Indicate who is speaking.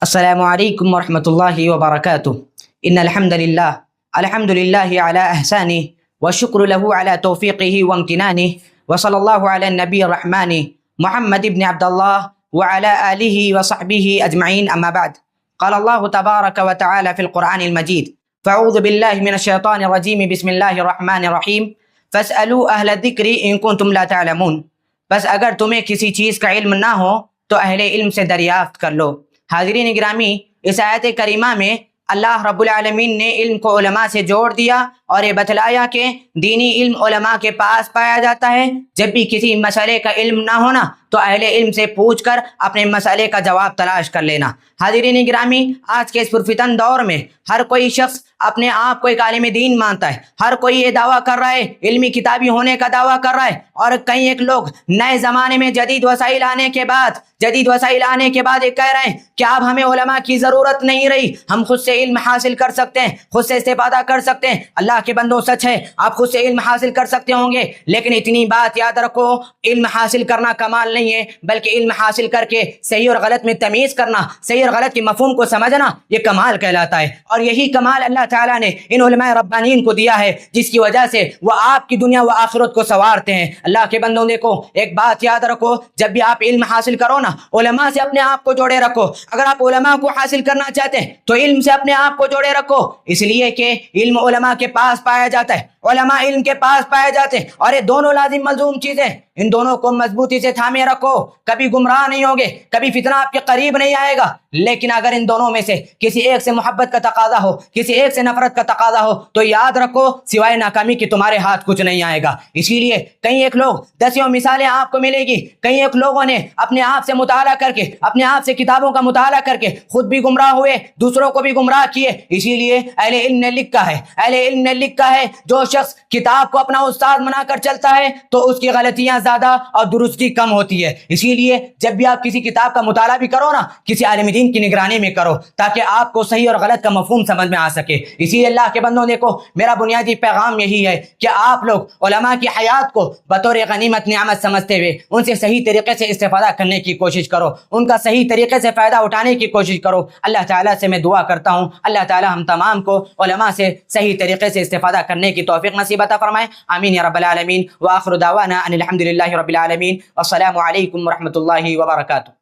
Speaker 1: السلام علیکم ورحمۃ اللہ وبرکاتہ۔ ان الحمد للہ علی احسانہ والشکر له علی توفیقہ وامتنانہ وصلی اللہ علی النبی الرحمن محمد بن عبد اللہ وعلی آلہ وصحبہ اجمعین، اما بعد۔ قال اللہ تبارک وتعالی فی القرآن المجید: فاعوذ باللہ من الشیطان الرجیم، بسم اللہ الرحمن الرحیم، فاسألوا اہل الذکر ان کنتم لا تعلمون۔ بس اگر تمہیں کسی چیز کا علم نہ ہو تو اہل علم سے دریافت کر لو۔ حاضرین گرامی، اس آیت کریمہ میں اللہ رب العالمین نے علم کو علماء سے جوڑ دیا اور یہ بتلایا کہ دینی علم علماء کے پاس پایا جاتا ہے۔ جب بھی کسی مسئلے کا علم نہ ہونا تو اہل علم سے پوچھ کر اپنے مسئلے کا جواب تلاش کر لینا۔ حاضرین گرامی، آج کے اس پرفتن دور میں ہر کوئی شخص اپنے آپ کو ایک عالم دین مانتا ہے۔ ہر کوئی یہ دعویٰ کر رہا ہے، علمی کتابی ہونے کا دعویٰ کر رہا ہے، اور کئی ایک لوگ نئے زمانے میں جدید وسائل آنے کے بعد یہ کہہ رہے ہیں کہ اب ہمیں علماء کی ضرورت نہیں رہی، ہم خود سے علم حاصل کر سکتے ہیں، خود سے استفادہ کر سکتے ہیں۔ اللہ کے بندوں، سچ ہے، آپ خود سے علم حاصل کر سکتے ہوں گے، لیکن اتنی بات یاد رکھو، علم حاصل کرنا کمال نہیں ہے، بلکہ علم حاصل کر کے صحیح اور غلط میں تمیز کرنا، صحیح اور غلط کے مفہوم کو سمجھنا، یہ کمال کہلاتا ہے۔ اور یہی کمال اللہ تعالیٰ نے ان علماء ربانیین کو دیا ہے، جس کی وجہ سے وہ آپ کی دنیا و آخرت کو سنوارتے ہیں۔ اللہ کے بندوں، دیکھو، ایک بات یاد رکھو، جب بھی آپ علم حاصل کرو نا، علماء سے اپنے آپ کو جوڑے رکھو۔ اگر آپ علماء کو حاصل کرنا چاہتے ہیں تو علم سے اپنے آپ کو جوڑے رکھو، اس لیے کہ علم علماء کے پاس پایا جاتا ہے، علماء علم کے پاس پائے جاتے ہیں، اور یہ دونوں لازم ملزوم چیزیں، ان دونوں کو مضبوطی سے تھامے رکھو، کبھی گمراہ نہیں ہوگے، کبھی فتنہ آپ کے قریب نہیں آئے گا۔ لیکن اگر ان دونوں میں سے کسی ایک سے محبت کا تقاضا ہو، کسی ایک سے نفرت کا تقاضا ہو، تو یاد رکھو سوائے ناکامی کے تمہارے ہاتھ کچھ نہیں آئے گا۔ اسی لیے کئی ایک لوگ، دسیوں مثالیں آپ کو ملے گی، کئی ایک لوگوں نے اپنے آپ سے مطالعہ کر کے، اپنے آپ سے کتابوں کا مطالعہ کر کے خود بھی گمراہ ہوئے، دوسروں کو بھی گمراہ کیے۔ اسی لیے اہل علم نے لکھا ہے جو شخص کتاب کو اپنا استاد بنا کر چلتا ہے تو اس کی غلطیاں زیادہ اور درستی کم ہوتی ہے۔ اسی لیے جب بھی آپ کسی کتاب کا مطالعہ بھی کرو نا، کسی عالم دین کی نگرانی میں کرو، تاکہ آپ کو صحیح اور غلط کا مفہوم سمجھ میں آ سکے۔ اسی لیے اللہ کے بندوں، دیکھو، میرا بنیادی پیغام یہی ہے کہ آپ لوگ علماء کی حیات کو بطور غنیمت نعمت سمجھتے ہوئے ان سے صحیح طریقے سے استفادہ کرنے کی کوشش کرو، ان کا صحیح طریقے سے فائدہ اٹھانے کی کوشش کرو۔ اللہ تعالیٰ سے میں دعا کرتا ہوں، اللہ تعالیٰ ہم تمام کو علماء سے صحیح طریقے سے استفادہ کرنے کی توفیق نصیب عطا فرمائے، آمین یا رب العالمین۔ وآخر دعوانا ان الحمد للہ رب العالمین، والسلام علیکم ورحمۃ اللہ وبرکاتہ۔